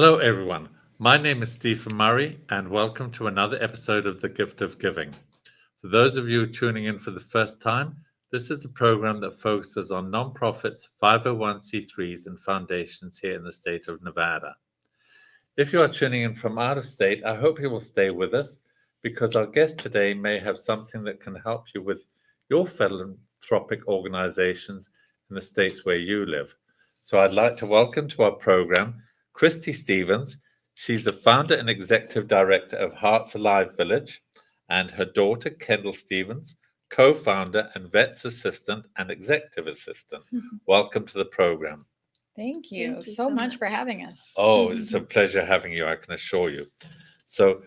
Hello, everyone. My name is Stephen Murray, and welcome to another episode of The Gift of Giving. For those of you tuning in for the first time, this is a program that focuses on nonprofits, 501c3s, and foundations here in the state of Nevada. If you are tuning in from out of state, I hope you will stay with us because our guest today may have something that can help you with your philanthropic organizations in the states where you live. So I'd like to welcome to our program Christy Stevens. She's the founder and executive director of Hearts Alive Village, and her daughter, Kendall Stevens, co founder and vet's assistant and executive assistant. Welcome to the program. Thank you Thank you so so much much. for having us. Oh, it's a pleasure having you, I can assure you. So,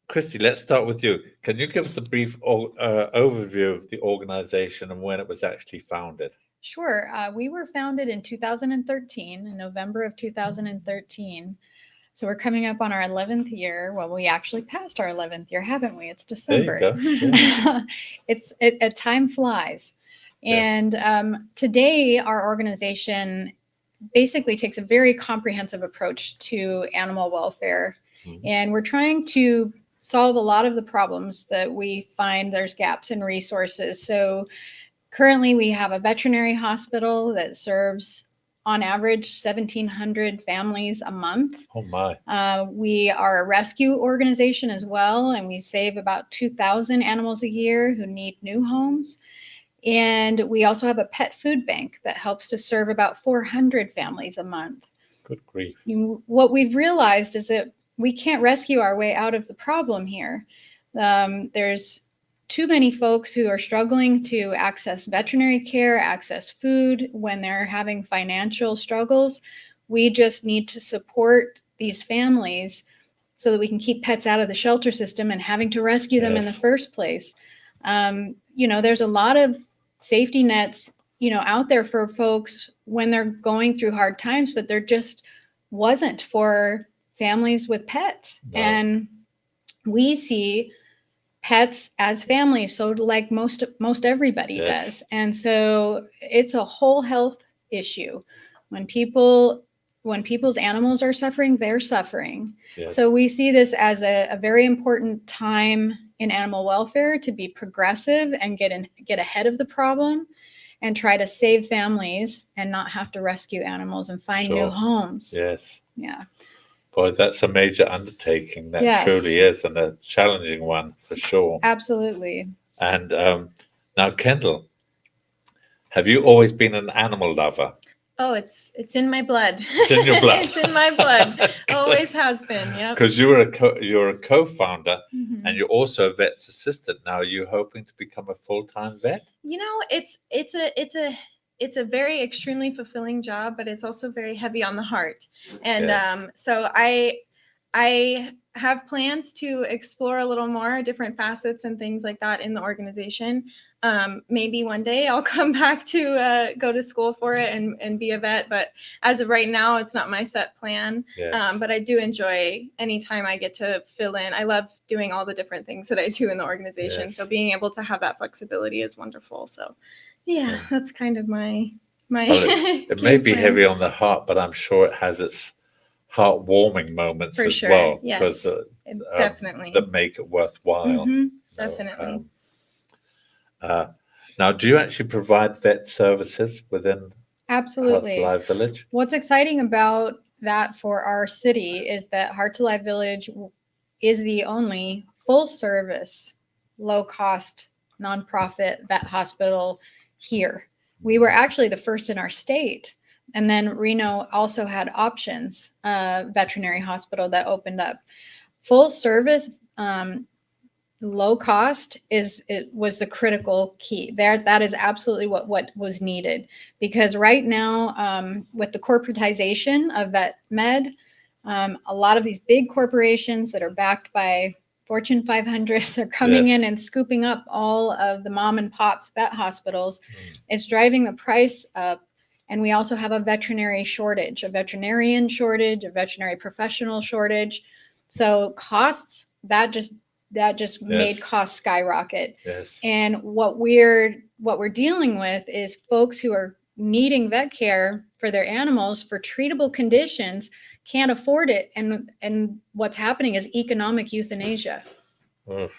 Christy, let's start with you. Can you give us a brief overview of the organization and when it was actually founded? Sure. We were founded in 2013, in November of 2013. So we're coming up on our 11th year. Well, we actually passed our 11th year, haven't we? It's December. There you go. Yeah. Time flies. Yes. And today, our organization basically takes a very comprehensive approach to animal welfare. Mhm. And we're trying to solve a lot of the problems that we find there's gaps in resources. So currently we have a veterinary hospital that serves on average 1,700 families a month. Oh, my. We are a rescue organization as well, and we save about 2,000 animals a year who need new homes. And we also have a pet food bank that helps to serve about 400 families a month. Good grief. What we've realized is that we can't rescue our way out of the problem here. There's too many folks who are struggling to access veterinary care, access food when they're having financial struggles. We just need to support these families so that we can keep pets out of the shelter system and having to rescue them in the Yes. first place. There's a lot of safety nets, out there for folks when they're going through hard times, but there just wasn't for families with pets. No. And we see pets as families, so like most everybody Yes. does. And so it's a whole health issue. When people's animals are suffering, they're suffering. Yes. So we see this as a very important time in animal welfare to be progressive and get ahead of the problem and try to save families and not have to rescue animals and find new Sure. homes. Yes. Yeah. Boy, that's a major undertaking. That Yes. truly is, and a challenging one for sure. Absolutely. And now, Kendall, have you always been an animal lover? Oh, it's in my blood. It's in your blood. It's in my blood. Always has been. Yep. Because you're a co-founder, Mhm. and you're also a vet's assistant. Now, are you hoping to become a full-time vet? It's a very extremely fulfilling job, but it's also very heavy on the heart. And Yes. so I have plans to explore a little more different facets and things like that in the organization. Maybe one day I'll come back to go to school for it and be a vet. But as of right now, it's not my set plan. Yes. But I do enjoy anytime I get to fill in. I love doing all the different things that I do in the organization. Yes. So being able to have that flexibility is wonderful. So yeah, Yeah. that's kind of my Well, it may game be plan. heavy on the heart, but I'm sure it has its heartwarming moments For as sure. well. Yes. Because, Definitely. that make it worthwhile. Mhm, you know. definitely. Now, do you actually provide vet services within Hearts Absolutely. Alive Village? What's exciting about that for our city is that Hearts Alive Village is the only full service, low cost, nonprofit vet hospital here. We were actually the first in our state. And then Reno also had Options, veterinary hospital that opened up. Full service, low cost was the critical key there. That is absolutely what was needed, because right now, with the corporatization of vet med, a lot of these big corporations that are backed by Fortune 500s are coming Yes. in and scooping up all of the mom and pops vet hospitals. Mm. It's driving the price up. And we also have a veterinary shortage, a veterinarian shortage, a veterinary professional shortage. So costs, that just made Yes. costs skyrocket. Yes. And what we're dealing with is folks who are needing vet care for their animals for treatable conditions can't afford it, and what's happening is economic euthanasia. Oof.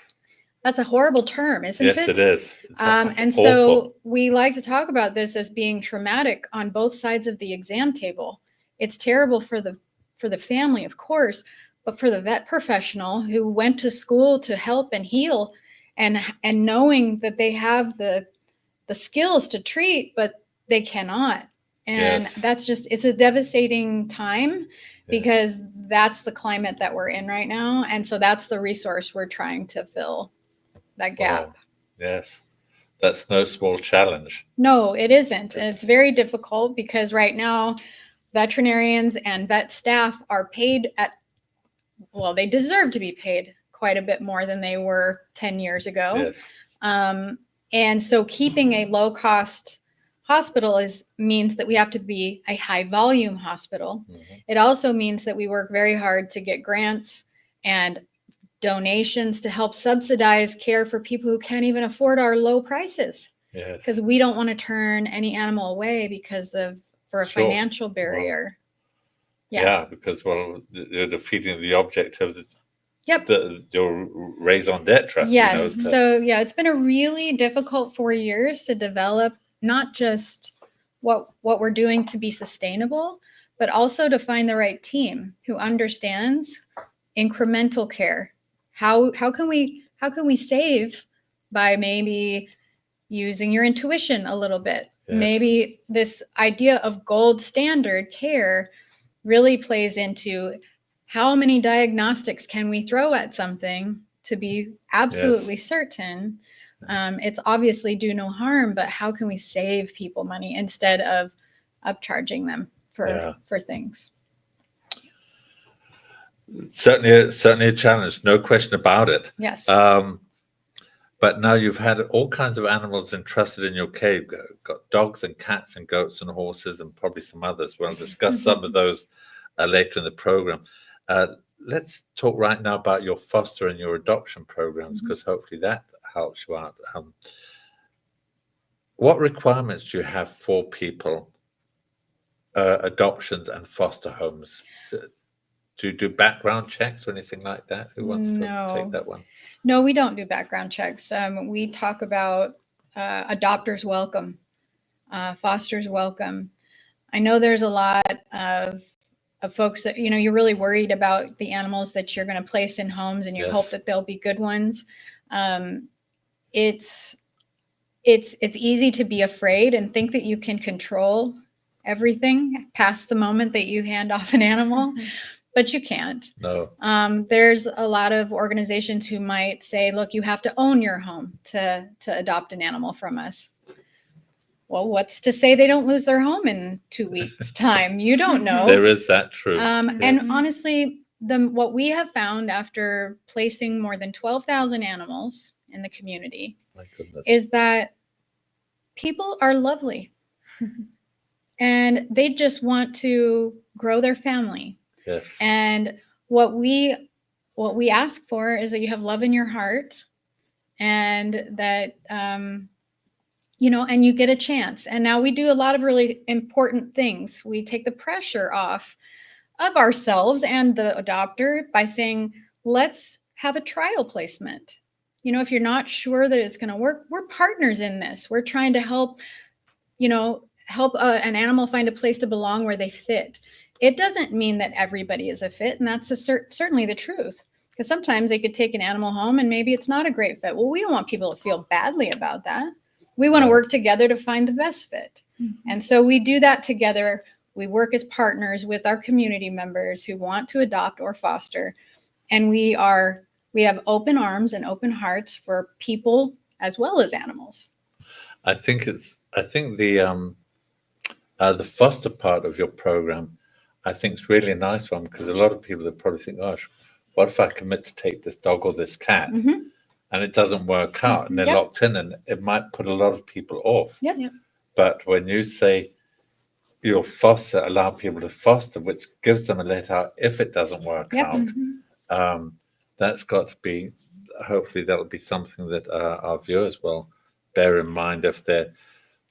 That's a horrible term, isn't Yes, it? it is. It's And awful. so we like to talk about this as being traumatic on both sides of the exam table. It's terrible for the family, of course, but for the vet professional who went to school to help and heal, and knowing that they have the skills to treat, but they cannot. And Yes. that's just, it's a devastating time, Yes. because that's the climate that we're in right now. And so that's the resource we're trying to fill, that gap. Wow. Yes. That's no small challenge. No, it isn't. And it's very difficult because right now veterinarians and vet staff are paid well, they deserve to be paid quite a bit more than they were 10 years ago. Yes. And so keeping a low cost hospital means that we have to be a high volume hospital. Mm-hmm. It also means that we work very hard to get grants and donations to help subsidize care for people who can't even afford our low prices. Yes. Because we don't want to turn any animal away for a Sure. financial barrier. Yeah, because you're defeating the object of Yep. your raison d'etre. Yes. You know, So yeah, it's been a really difficult 4 years to develop not just what we're doing to be sustainable, but also to find the right team who understands incremental care. How can we save by maybe using your intuition a little bit? Yes. Maybe this idea of gold standard care really plays into how many diagnostics can we throw at something to be absolutely certain. It's obviously do no harm, but how can we save people money instead of upcharging them for things? Certainly a challenge, no question about it. Yes. But now you've had all kinds of animals entrusted in your care. You've got dogs and cats and goats and horses and probably some others. We'll discuss some of those later in the program. Let's talk right now about your foster and your adoption programs, because hopefully that helps you out. What requirements do you have for people, adoptions and foster homes? Do you do background checks or anything like that? Who wants to take that one? No, we don't do background checks. We talk about adopters welcome, fosters welcome. I know there's a lot of folks that, you're really worried about the animals that you're going to place in homes, and you hope that they'll be good ones. It's easy to be afraid and think that you can control everything past the moment that you hand off an animal. But you can't. No. There's a lot of organizations who might say, look, you have to own your home to adopt an animal from us. Well, what's to say they don't lose their home in 2 weeks' time? You don't know. There is that truth. And honestly, what we have found after placing more than 12,000 animals in the community is that people are lovely. And they just want to grow their family. Yes. And what we ask for is that you have love in your heart, and that and you get a chance. And now we do a lot of really important things. We take the pressure off of ourselves and the adopter by saying, let's have a trial placement. If you're not sure that it's going to work, we're partners in this. We're trying to help an animal find a place to belong where they fit. It doesn't mean that everybody is a fit, and that's certainly the truth. Because sometimes they could take an animal home and maybe it's not a great fit. Well, we don't want people to feel badly about that. We want to work together to find the best fit. And so we do that together. We work as partners with our community members who want to adopt or foster. And we have open arms and open hearts for people as well as animals. I think the foster part of your program, I think, is really a nice one, because a lot of people that probably think, gosh, what if I commit to take this dog or this cat and it doesn't work out and they're locked in, and it might put a lot of people off. Yep. But when you say you'll allow people to foster, which gives them a let out if it doesn't work out, that's got to be, hopefully that'll be something that our viewers will bear in mind if they're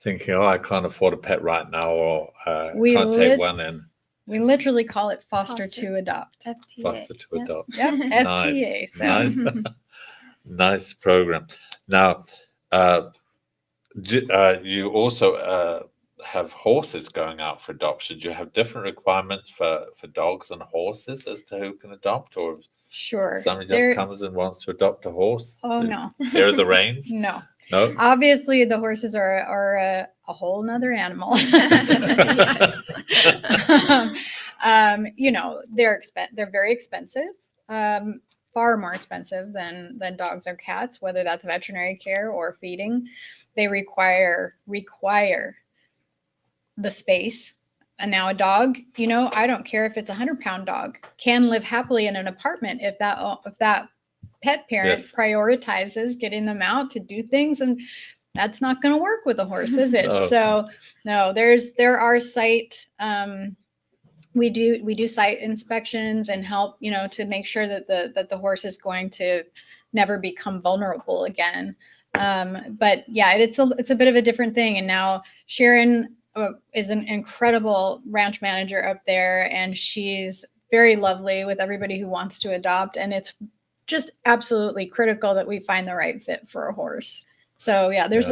thinking, I can't afford a pet right now, or can't take one in. We literally call it foster Foster. to adopt. FTA. Foster to Yep. adopt. Yep, FTA. So. Nice. Nice program. Now, you also have horses going out for adoption. Do you have different requirements for dogs and horses as to who can adopt, or Sure. somebody just There- comes and wants to adopt a horse? Oh, no. They're the reins? No. No? Obviously, the horses are a whole nother animal. They're very expensive, far more expensive than dogs or cats, whether that's veterinary care or feeding. They require the space. And now a dog, I don't care if it's a 100-pound dog, can live happily in an apartment if that pet parent Yes. prioritizes getting them out to do things, and that's not going to work with a horse, is it? No. So no, there are site we do site inspections and help to make sure that the horse is going to never become vulnerable again. But yeah, it's a bit of a different thing. And now Sharon is an incredible ranch manager up there, and she's very lovely with everybody who wants to adopt, and it's just absolutely critical that we find the right fit for a horse. So yeah, there's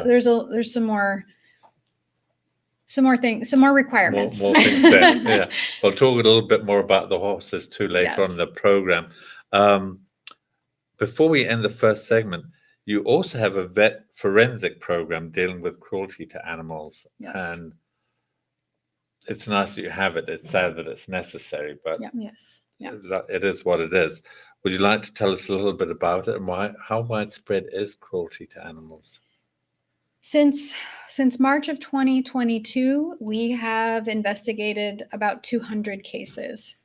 some more requirements. More things there. Yeah. We'll talk a little bit more about the horses too later on in Yes. the program. Before we end the first segment, you also have a vet forensic program dealing with cruelty to animals. Yes. And it's nice that you have it. It's sad that it's necessary, but Yeah. Yes. Yeah. it is what it is. Would you like to tell us a little bit about it and how widespread is cruelty to animals? Since March of 2022, we have investigated about 200 cases.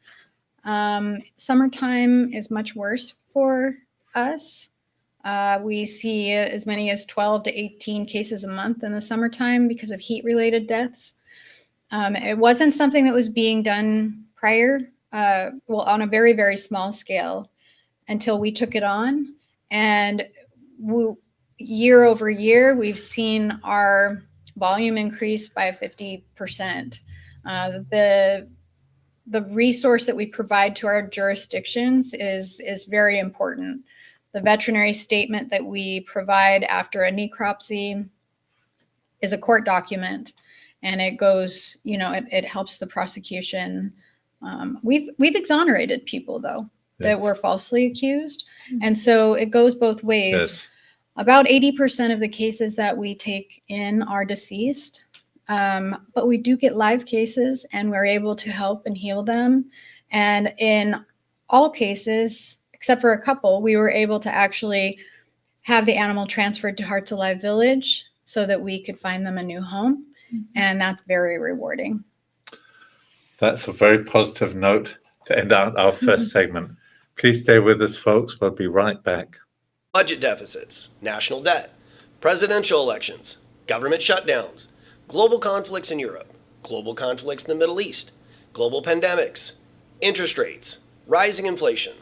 Summertime is much worse for us. We see as many as 12 to 18 cases a month in the summertime because of heat-related deaths. It wasn't something that was being done prior, on a very, very small scale until we took it on. And year over year, we've seen our volume increase by 50%. The resource that we provide to our jurisdictions is very important. The veterinary statement that we provide after a necropsy is a court document, and it goes, it helps the prosecution. We've exonerated people though that were falsely accused, and so it goes both ways. Yes. About 80% of the cases that we take in are deceased, but we do get live cases, and we're able to help and heal them. And in all cases, except for a couple, we were able to actually have the animal transferred to Hearts Alive Village so that we could find them a new home. And that's very rewarding. That's a very positive note to end out our first segment. Please stay with us, folks. We'll be right back. Budget deficits, national debt, presidential elections, government shutdowns, global conflicts in Europe, global conflicts in the Middle East, global pandemics, interest rates, rising inflation.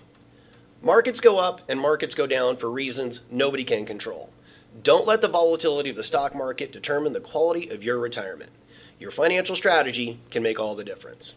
Markets go up and markets go down for reasons nobody can control. Don't let the volatility of the stock market determine the quality of your retirement. Your financial strategy can make all the difference.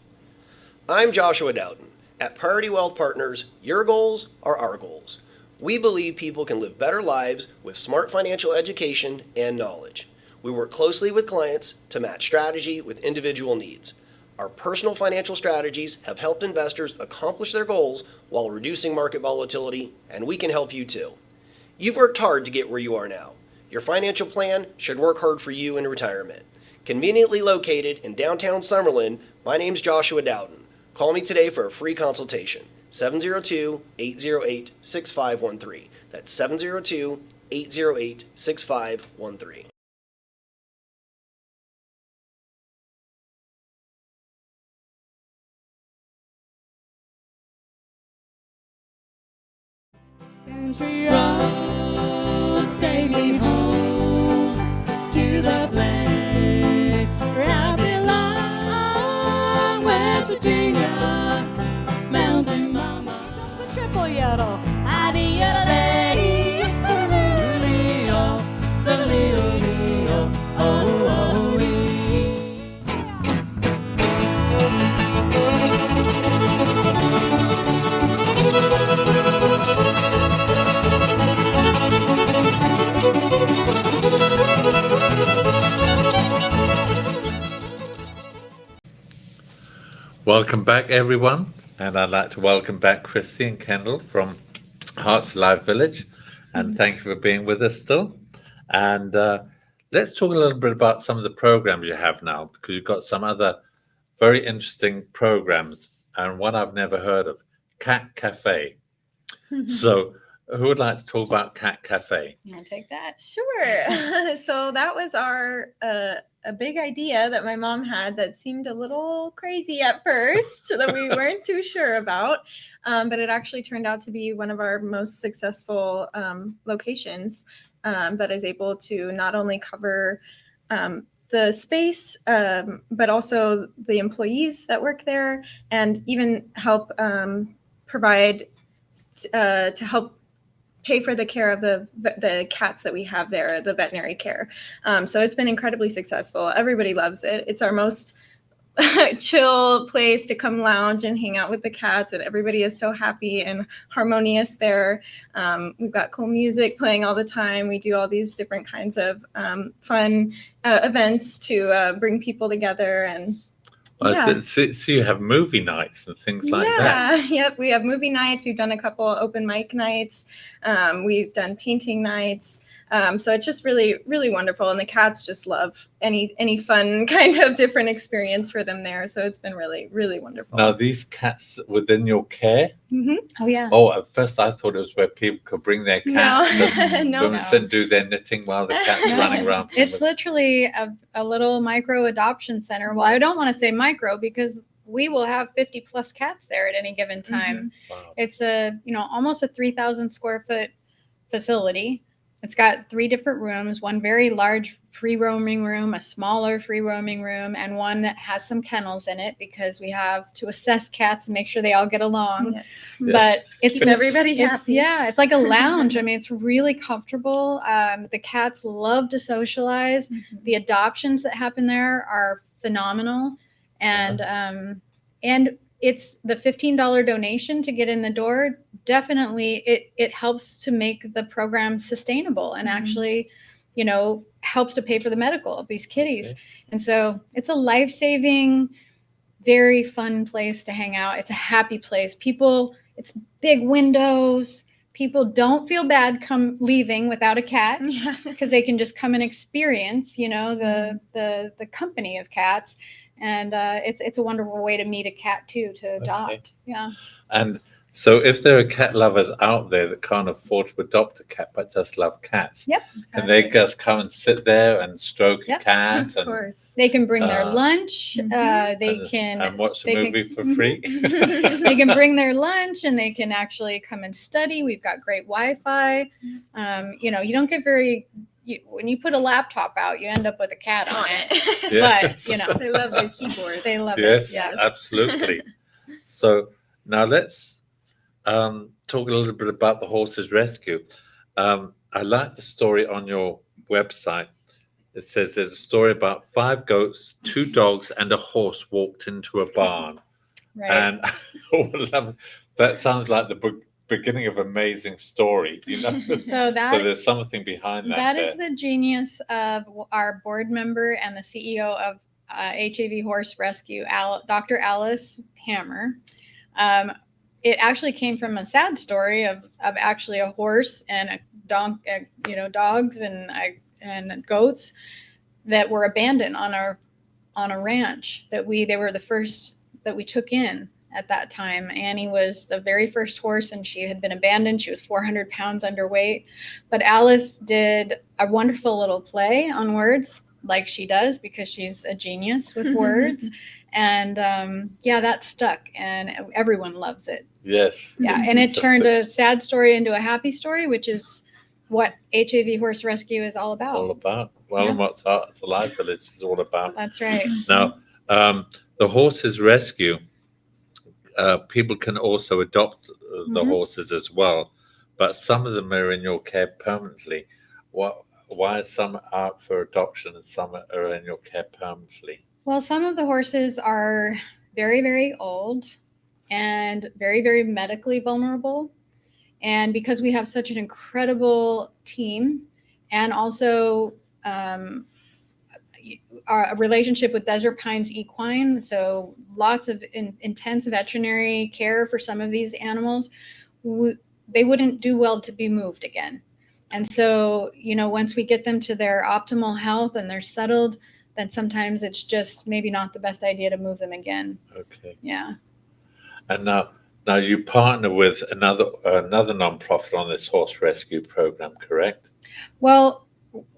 I'm Joshua Dowden. At Priority Wealth Partners, your goals are our goals. We believe people can live better lives with smart financial education and knowledge. We work closely with clients to match strategy with individual needs. Our personal financial strategies have helped investors accomplish their goals while reducing market volatility, and we can help you too. You've worked hard to get where you are now. Your financial plan should work hard for you in retirement. Conveniently located in downtown Summerlin, my name's Joshua Dowden. Call me today for a free consultation. 702-808-6513. That's 702-808-6513. Country roads take me home to the place where I belong, West Virginia, Mountain Mama. Here comes a triple yodel. Oh, oh, oh, Welcome back, everyone. And I'd like to welcome back Christy and Kendall from Hearts Alive Village. And thank you for being with us still. And let's talk a little bit about some of the programs you have now, because you've got some other very interesting programs, and one I've never heard of, Cat Cafe. So, who would like to talk about Cat Cafe? You want to take that? Sure. So that was our a big idea that my mom had that seemed a little crazy at first that we weren't too sure about, but it actually turned out to be one of our most successful locations that is able to not only cover the space, but also the employees that work there, and even help provide to help pay for the care of the cats that we have there, the veterinary care. So it's been incredibly successful. Everybody loves it. It's our most chill place to come lounge and hang out with the cats, and everybody is so happy and harmonious there. We've got cool music playing all the time. We do all these different kinds of fun events to bring people together. And So you have movie nights and things like that. Yep. We have movie nights. We've done a couple open mic nights. We've done painting nights. So it's just really, really wonderful. And the cats just love any fun kind of different experience for them there. So it's been really, really wonderful. Now, these cats within your care? Oh, yeah. Oh, at first I thought it was where people could bring their cats and No. go and sit and do their knitting while the cat's No. running around. It's literally a little micro adoption center. Well, I don't want to say micro because we will have 50 plus cats there at any given time. Wow. It's almost a 3,000 square foot facility. It's got 3 different rooms, one very large free roaming room, a smaller free roaming room, and one that has some kennels in it because we have to assess cats and make sure they all get along. Yes. But it's Keep everybody happy. It's like a lounge. I mean, it's really comfortable. The cats love to socialize. The adoptions that happen there are phenomenal, and it's the $15 donation to get in the door. Definitely, it helps to make the program sustainable and actually, helps to pay for the medical of these kitties. Okay. And so it's a life-saving, very fun place to hang out. It's a happy place. It's big windows. People don't feel bad leaving without a cat because they can just come and experience, the company of cats. And it's a wonderful way to meet a cat too, to adopt. Okay. Yeah. And so if there are cat lovers out there that can't afford to adopt a cat but just love cats, Yep. can they just come and sit there and stroke Yep. a cat Of and course. They can bring their lunch. They can and watch a they can- movie for free? they can bring their lunch and they can actually come and study. We've got great Wi-Fi. You don't get when you put a laptop out, you end up with a cat on it. Yes. But They love their keyboards. they love Yes, it. Yes. absolutely. So now let's talk a little bit about the horses rescue. I like the story on your website. It says there's a story about 5 goats, 2 dogs, and a horse walked into a barn. Right. And that sounds like the beginning of an amazing story, So So there's something behind that. that is the genius of our board member and the CEO of HAV Horse Rescue, Dr. Alice Hammer. It actually came from a sad story of actually a horse and a dog, dogs and goats that were abandoned on a ranch they were the first that we took in at that time. Annie was the very first horse and she had been abandoned. She was 400 pounds underweight, but Alice did a wonderful little play on words like she does because she's a genius with words. And that stuck and everyone loves it. Yes. Yeah. And it Just turned a- a sad story into a happy story, which is what HAV Horse Rescue is all about. all about. Well, and what Hearts Alive Village is all about. That's right. Now, the horses rescue, people can also adopt the Mhm. horses as well, but some of them are in your care permanently. Why some are for adoption and some are in your care permanently? Well, some of the horses are very, very old and very, very medically vulnerable. And because we have such an incredible team and also, a relationship with Desert Pines Equine, so lots of intense veterinary care for some of these animals. They wouldn't do well to be moved again. And so, once we get them to their optimal health and they're settled, then sometimes it's just maybe not the best idea to move them again. Okay. Yeah. And now you partner with another nonprofit on this horse rescue program, correct? Well,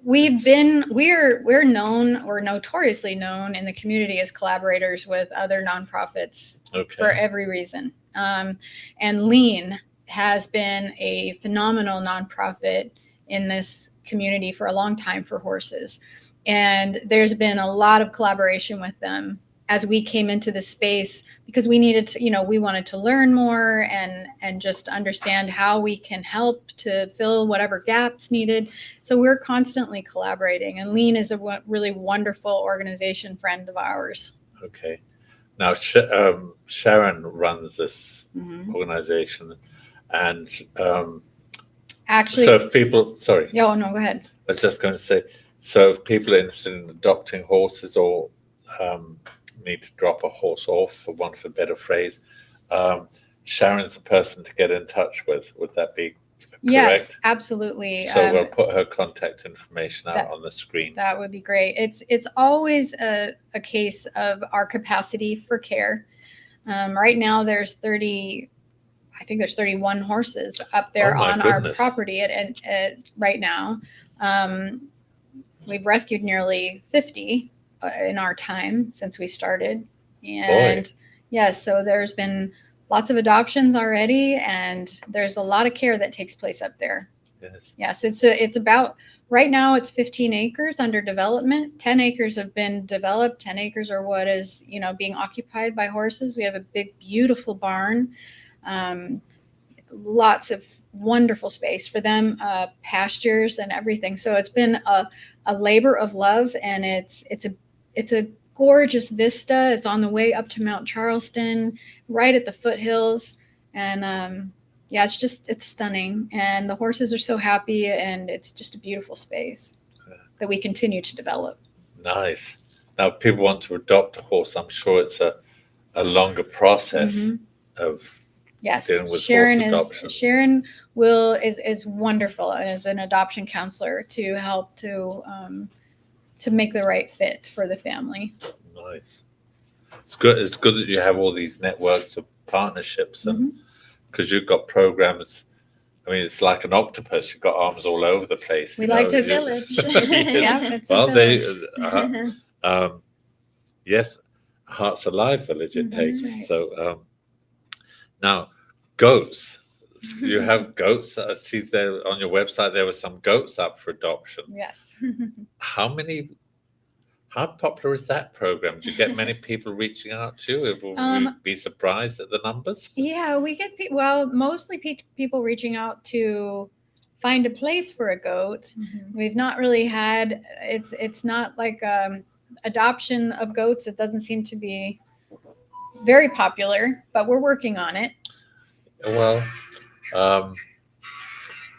we're known, or notoriously known in the community as collaborators with other nonprofits for Okay. every reason. And Lean has been a phenomenal nonprofit in this community for a long time for horses. And there's been a lot of collaboration with them as we came into the space, because we needed to, we wanted to learn more and just understand how we can help to fill whatever gaps needed. So we're constantly collaborating, and Lean is a really wonderful organization friend of ours. Okay. Now Sharon runs this Mhm. organization, and Actually, so if people, sorry, no, go ahead. I was just going to say, so if people are interested in adopting horses or need to drop a horse off, for want of a better phrase, Sharon's the person to get in touch with. Would that be correct? Yes, absolutely. So we'll put her contact information out that- on the screen. That would be great. It's always a case of our capacity for care. Right now, there's 31 horses up there Oh my on our goodness. property at right now. We've rescued nearly 50 in our time since we started. And yes, so there's been lots of adoptions already, and there's a lot of care that takes place up there. Yes. Yes, it's about, right now it's 15 acres under development. 10 acres have been developed. 10 acres are what is, being occupied by horses. We have a big, beautiful barn. Lots of wonderful space for them, pastures and everything. So it's been a labor of love, and it's a gorgeous vista. It's on the way up to Mount Charleston, right at the foothills, and it's stunning. And the horses are so happy, and it's just a beautiful space that we continue to develop. Nice. Now, if people want to adopt a horse, I'm sure it's a longer process Mhm. of Yes, dealing with Sharon horse adoptions. is wonderful as an adoption counselor to help to make the right fit for the family. Nice. It's good. It's good that you have all these networks of partnerships, and because you've got programs. I mean, it's like an octopus. You've got arms all over the place. We like It's a village. Yeah, it's a Well, village. yes, Hearts Alive Village. It Mhm, takes. that's right. So now, goats. You have goats. I see there on your website there were some goats up for adoption. Yes. How popular is that program? Do you get many people reaching out to you? Will we be surprised at the numbers? Yeah, we get mostly people reaching out to find a place for a goat. We've not really had it's not like adoption of goats. It doesn't seem to be very popular, but we're working on it. Well,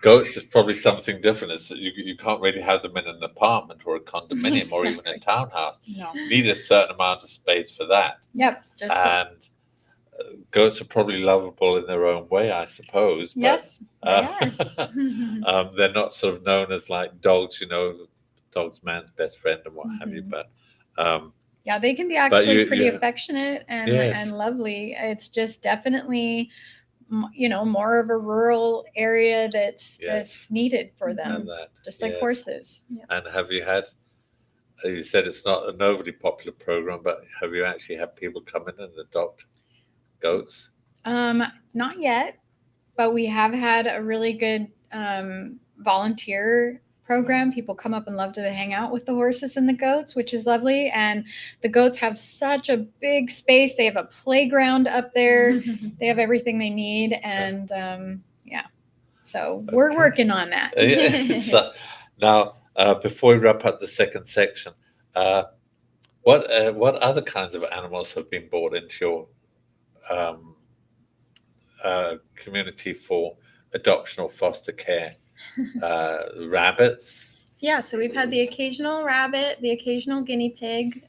goats is probably something different. It's that you can't really have them in an apartment or a condominium or even a Exactly. townhouse. No. You need a certain amount of space for that. Yep. Just And goats are probably lovable in their own way, I suppose. But, yes, they are. they're not sort of known as like dogs, dog's man's best friend and what have you. Mhm. But Yeah, they can be actually pretty you- affectionate and Yes. lovely. It's just definitely, more of a rural area that's needed for and them, that, just like yes. horses. And have you had? You said it's not an overly popular program, but have you actually had people come in and adopt goats? Not yet, but we have had a really good volunteer program. People come up and love to hang out with the horses and the goats, which is lovely. And the goats have such a big space. They have a playground up there. They have everything they need. And so we're Okay. working on that. So, now, before we wrap up the second section, what other kinds of animals have been brought into your community for adoption or foster care? Rabbits, Yeah, so we've had the occasional rabbit, the occasional guinea pig.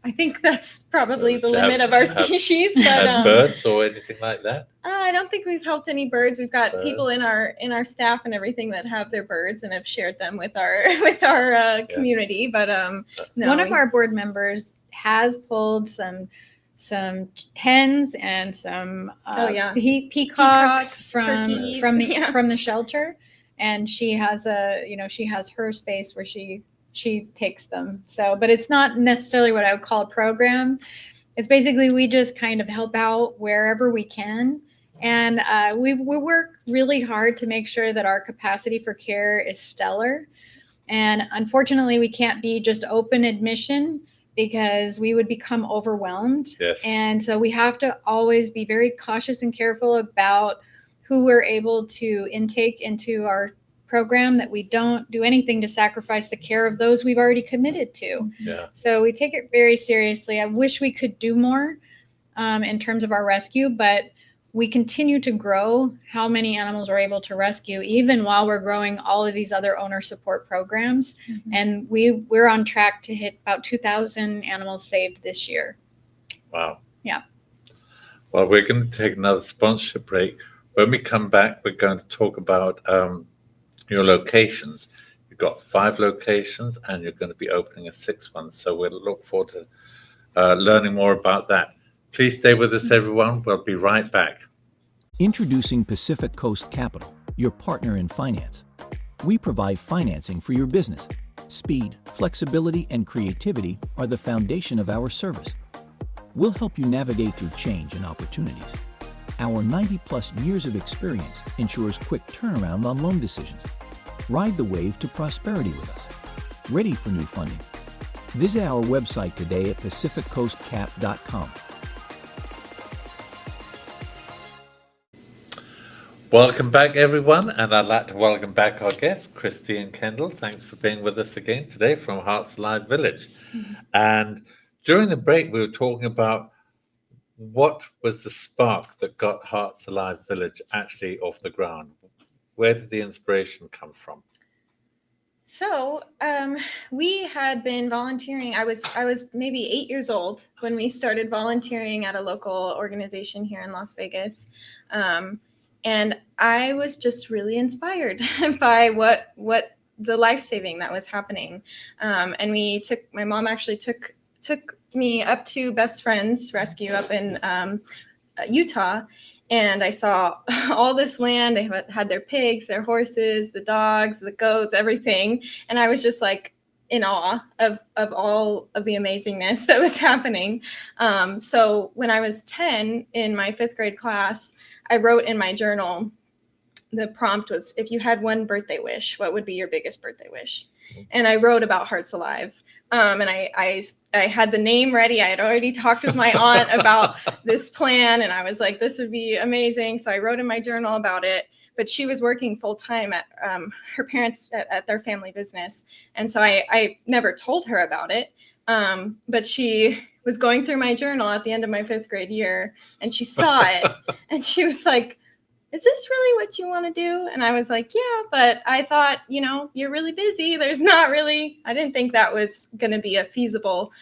I think that's probably the limit of our species. But Had birds or anything like that? I don't think we've helped any birds. We've got people in Birds. our staff and everything that have their birds and have shared them with our community. But no, One of our board members has pulled some hens and some peacocks from turkeys, from the shelter, and she has her space where she takes them. So, but it's not necessarily what I would call a program. It's basically we just kind of help out wherever we can. And we work really hard to make sure that our capacity for care is stellar. And unfortunately, we can't be just open admission because we would become overwhelmed. Yes. And so we have to always be very cautious and careful about who we're able to intake into our program, that we don't do anything to sacrifice the care of those we've already committed to. Yeah. So we take it very seriously. I wish we could do more in terms of our rescue, but we continue to grow how many animals we're able to rescue, even while we're growing all of these other owner support programs. Mm-hmm. And we're on track to hit about 2,000 animals saved this year. Wow. Yeah. Well, we're going to take another sponsorship break. When we come back, we're going to talk about your locations. You've got 5 locations and you're going to be opening a 6th one. So we'll look forward to learning more about that. Please stay with us, everyone. We'll be right back. Introducing Pacific Coast Capital, your partner in finance. We provide financing for your business. Speed, flexibility, and creativity are the foundation of our service. We'll help you navigate through change and opportunities. Our 90-plus years of experience ensures quick turnaround on loan decisions. Ride the wave to prosperity with us. Ready for new funding? Visit our website today at pacificcoastcap.com. Welcome back, everyone, and I'd like to welcome back our guests, Christy and Kendall. Thanks for being with us again today from Hearts Alive Village. Mm-hmm. And during the break, we were talking about what was the spark that got Hearts Alive Village actually off the ground. Where did the inspiration come from? So we had been volunteering. I was maybe 8 years old when we started volunteering at a local organization here in Las Vegas. And I was just really inspired by what the life-saving that was happening. And my mom actually took me up to Best Friends Rescue up in Utah. And I saw all this land. They had their pigs, their horses, the dogs, the goats, everything. And I was just like in awe of all of the amazingness that was happening. So when I was 10 in my 5th grade class, I wrote in my journal, the prompt was, if you had one birthday wish, what would be your biggest birthday wish? And I wrote about Hearts Alive. And I had the name ready. I had already talked with my aunt about this plan, and I was like, this would be amazing. So I wrote in my journal about it, but she was working full time at her parents at their family business. And so I never told her about it. But she was going through my journal at the end of my 5th grade year, and she saw it and she was like, is this really what you want to do? And I was like, yeah, but I thought, you're really busy. I didn't think that was going to be a feasible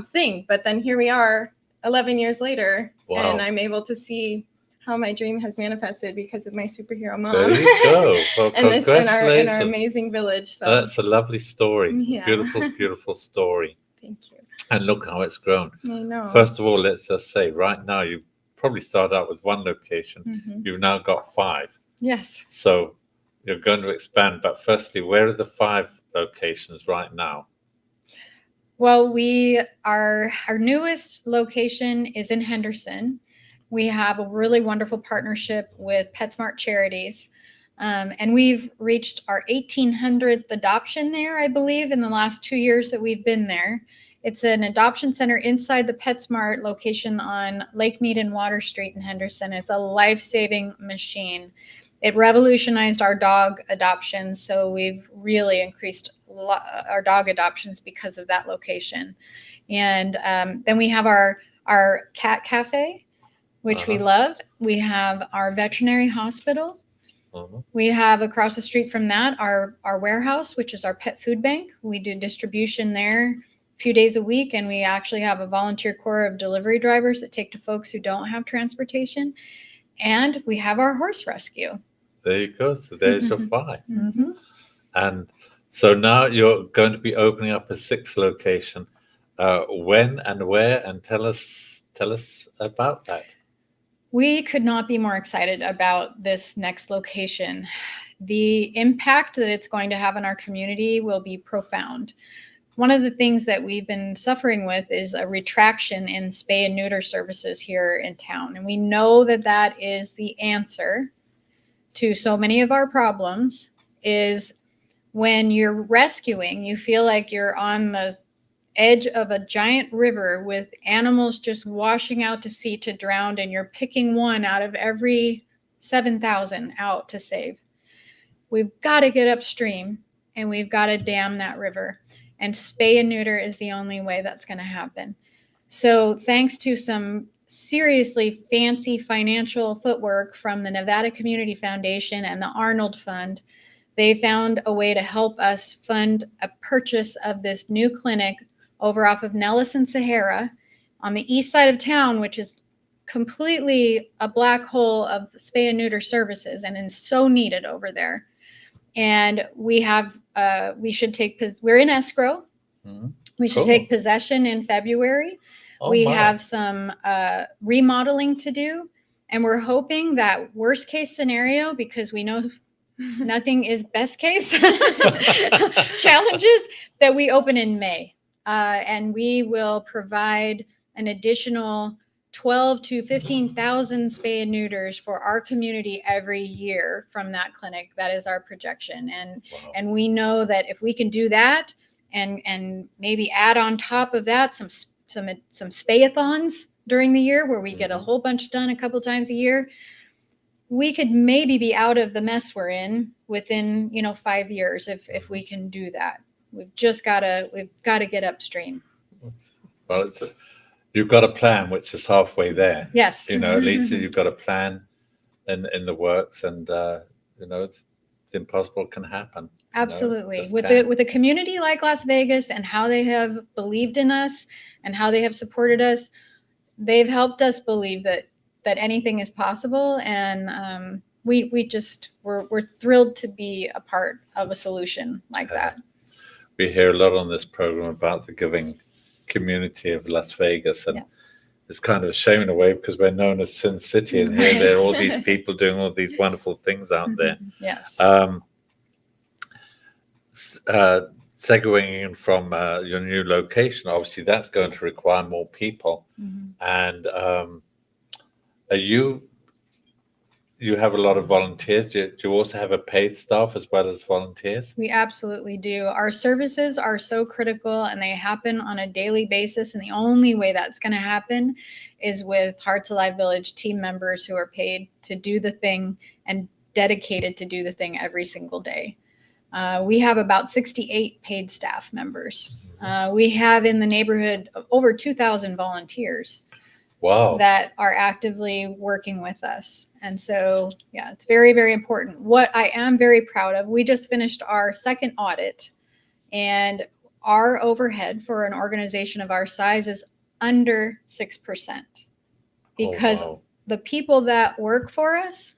thing. But then here we are 11 years later, Wow. And I'm able to see how my dream has manifested because of my superhero mom. There you go. Well, and this in our congratulations. amazing village. So That's a lovely story. Yeah. Beautiful, beautiful story. Thank you. And look how it's grown. I know. First of all, let's just say right now, you probably started out with 1 location. Mhm. You've now got 5. Yes. So you're going to expand. But firstly, where are the 5 locations right now? Well, our newest location is in Henderson. We have a really wonderful partnership with PetSmart Charities. And we've reached our 1800th adoption there, I believe, in the last 2 years that we've been there. It's an adoption center inside the PetSmart location on Lake Mead and Water Street in Henderson. It's a life-saving machine. It revolutionized our dog adoptions, so we've really increased our dog adoptions because of that location. And then we have our cat cafe, which we love. We have our veterinary hospital. Mhm. We have across the street from that our warehouse, which is our pet food bank. We do distribution there a few days a week, and we actually have a volunteer corps of delivery drivers that take to folks who don't have transportation. And we have our horse rescue. There you go. So there's your 5. Mm-hmm. And so now you're going to be opening up a 6th location. When and where? And tell us about that. We could not be more excited about this next location. The impact that it's going to have on our community will be profound. One of the things that we've been suffering with is a retraction in spay and neuter services here in town. And we know that that is the answer to so many of our problems. Is when you're rescuing, you feel like you're on the edge of a giant river with animals just washing out to sea to drown, and you're picking one out of every 7,000 out to save. We've got to get upstream, and we've got to dam that river. And spay and neuter is the only way that's going to happen. So thanks to some seriously fancy financial footwork from the Nevada Community Foundation and the Arnold Fund, they found a way to help us fund a purchase of this new clinic over off of Nellis and Sahara on the east side of town, which is completely a black hole of spay and neuter services and is so needed over there. And we have, we're in escrow. Mhm. We should Cool. take possession in February. Oh, We my. have some remodeling to do. And we're hoping that worst case scenario, because we know nothing is best case challenges, that we open in May. And we will provide an additional 12 to 15,000 spay and neuters for our community every year from that clinic. That is our projection. Wow. And we know that if we can do that and maybe add on top of that some spayathons during the year where we get a Mhm. whole bunch done a couple times a year, we could maybe be out of the mess we're in within 5 years if we can do that. We've got to get upstream. Well, you've got a plan, which is halfway there. Yes. At least you've got a plan in the works, and the impossible can happen. Absolutely. just With can. a community like Las Vegas and how they have believed in us and how they have supported us, they've helped us believe that anything is possible. And we're thrilled to be a part of a solution like that. We hear a lot on this program about the giving community of Las Vegas, and Yeah. it's kind of a shame in a way because we're known as Sin City, and here Right. there are all these people doing all these wonderful things out there. Yes. Segueing in from your new location, obviously that's going to require more people. Mhm. And you have a lot of volunteers. Do you also have a paid staff as well as volunteers? We absolutely do. Our services are so critical and they happen on a daily basis. And the only way that's going to happen is with Hearts Alive Village team members who are paid to do the thing and dedicated to do the thing every single day. We have about 68 paid staff members. We have in the neighborhood over 2,000 volunteers. Wow. That are actively working with us. And so, yeah, it's very, very important. What I am very proud of, we just finished our second audit, and our overhead for an organization of our size is under 6%, because wow. the people that work for us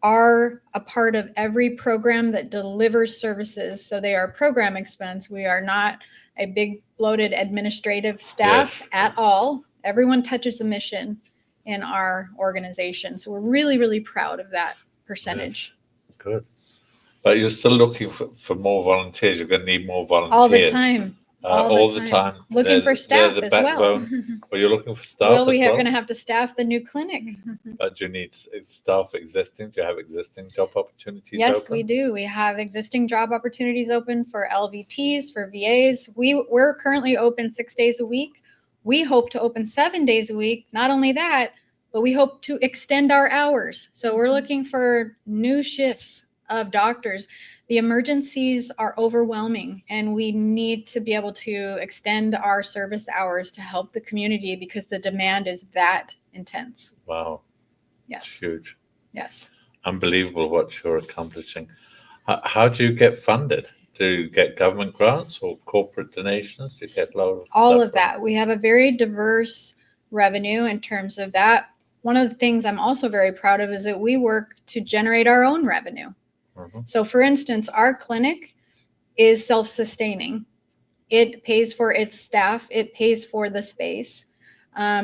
are a part of every program that delivers services. So they are program expense. We are not a big bloated administrative staff Yes. at all. Everyone touches the mission in our organization. So we're really, really proud of that percentage. Yes. Good. But you're still looking for more volunteers. You're going to need more volunteers. All the time. All the time. Looking for staff the as well. backbone. Well, you're looking for staff Well, as well? going to have to staff the new clinic. But do you need staff existing? Do you have existing job opportunities Yes, open? we do. We have existing job opportunities open for LVTs, for VAs. We're currently open 6 days a week. We hope to open 7 days a week. Not only that, but we hope to extend our hours. So we're looking for new shifts of doctors. The emergencies are overwhelming, and we need to be able to extend our service hours to help the community because the demand is that intense. Wow. Yes. It's huge. Yes. unbelievable what you're accomplishing. How do you get funded? Do you get government grants or corporate donations? Do you get a lot of All stuff of that. We have a very diverse revenue in terms of that. One of the things I'm also very proud of is that we work to generate our own revenue. Mhm. So, for instance, our clinic is self-sustaining. It pays for its staff. It pays for the space,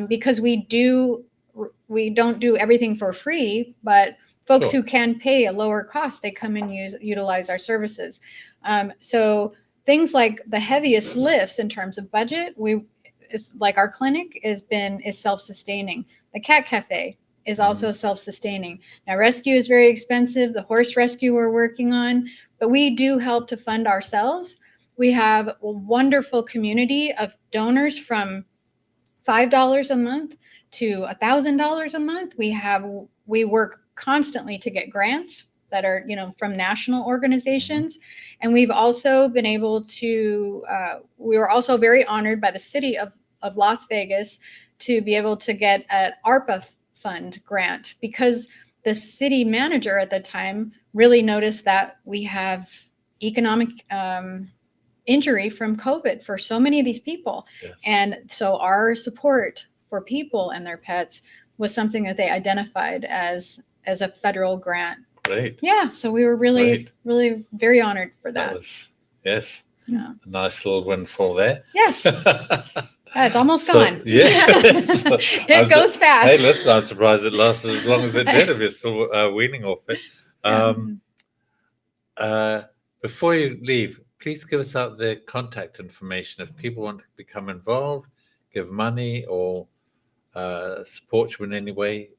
because we don't do everything for free, but folks Sure. who can pay a lower cost, they come and utilize our services. So things like the heaviest lifts in terms of budget, is like our clinic is self-sustaining. The cat cafe is also self-sustaining. Now, rescue is very expensive. The horse rescue we're working on, but we do help to fund ourselves. We have a wonderful community of donors from $5 a month to $1,000 a month. We work constantly to get grants that are, from national organizations. And we've also been able to, we were also very honored by the city of Las Vegas to be able to get an ARPA fund grant, because the city manager at the time really noticed that we have economic injury from COVID for so many of these people. Yes. And so our support for people and their pets was something that they identified as a federal grant. Great. Yeah, so we were really, Great. really very honored for That that. was, yes, Yeah. a nice little windfall there. Yes. It's almost So, gone. yes. It goes fast. Hey, listen, I'm surprised it lasted as long as it did if you're still weaning off it. Before you leave, please give us out the contact information if people want to become involved, give money, or support you in any way.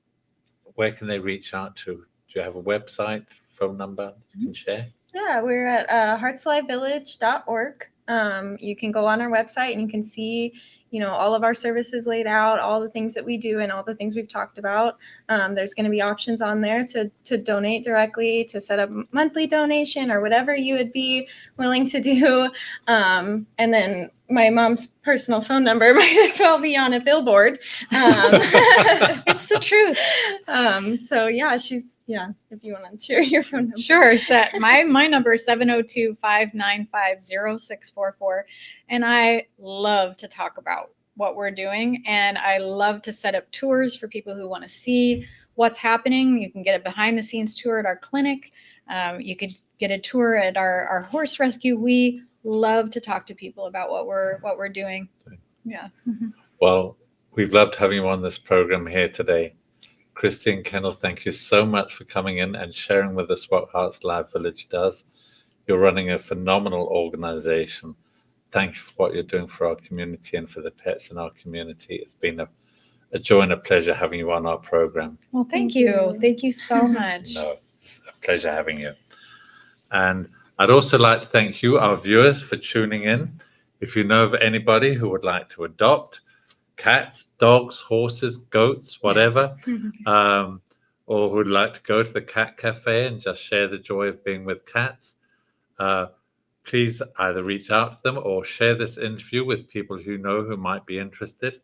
Where can they reach out to? Do you have a website, phone number you can share? Yeah, we're at heartslivevillage.org. You can go on our website and you can see, all of our services laid out, all the things that we do and all the things we've talked about. There's going to be options on there to donate directly, to set up monthly donation or whatever you would be willing to do. And then my mom's personal phone number might as well be on a billboard. It's the truth. So yeah, if you want to share your phone number. Sure. Is that my number is 702-595-0644. And I love to talk about what we're doing. And I love to set up tours for people who want to see what's happening. You can get a behind the scenes tour at our clinic. You could get a tour at our horse rescue. We love to talk to people about what we're doing. Yeah. Well, we've loved having you on this program here today. Christine Kendall, thank you so much for coming in and sharing with us what Hearts Live Village does. You're running a phenomenal organization. Thank you for what you're doing for our community and for the pets in our community. It's been a joy and a pleasure having you on our program. Well, thank you. Thank you so much. No, it's a pleasure having you. And I'd also like to thank you, our viewers, for tuning in. If you know of anybody who would like to adopt cats, dogs, horses, goats, whatever, or who'd like to go to the cat cafe and just share the joy of being with cats, please either reach out to them or share this interview with people who know who might be interested.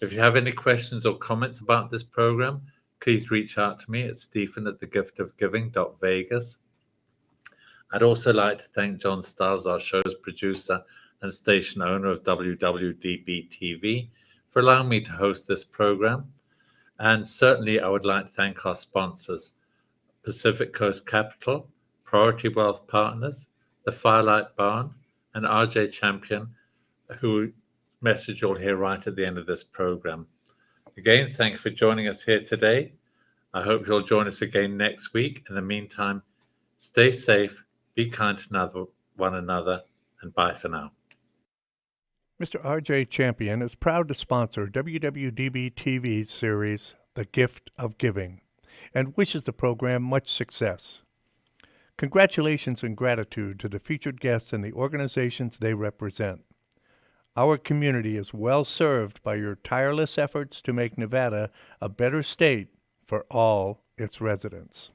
If you have any questions or comments about this program, please reach out to me at stephen@thegiftofgiving.vegas. I'd also like to thank John Stiles, our show's producer and station owner of WWDBTV, for allowing me to host this program. And certainly I would like to thank our sponsors, Pacific Coast Capital, Priority Wealth Partners, the Firelight Barn, and RJ Champion, who message you'll hear right at the end of this program. Again, thank you for joining us here today. I hope you'll join us again next week. In the meantime, stay safe, be kind to one another, and bye for now. Mr. RJ Champion is proud to sponsor WWDB-TV's series, The Gift of Giving, and wishes the program much success. Congratulations and gratitude to the featured guests and the organizations they represent. Our community is well served by your tireless efforts to make Nevada a better state for all its residents.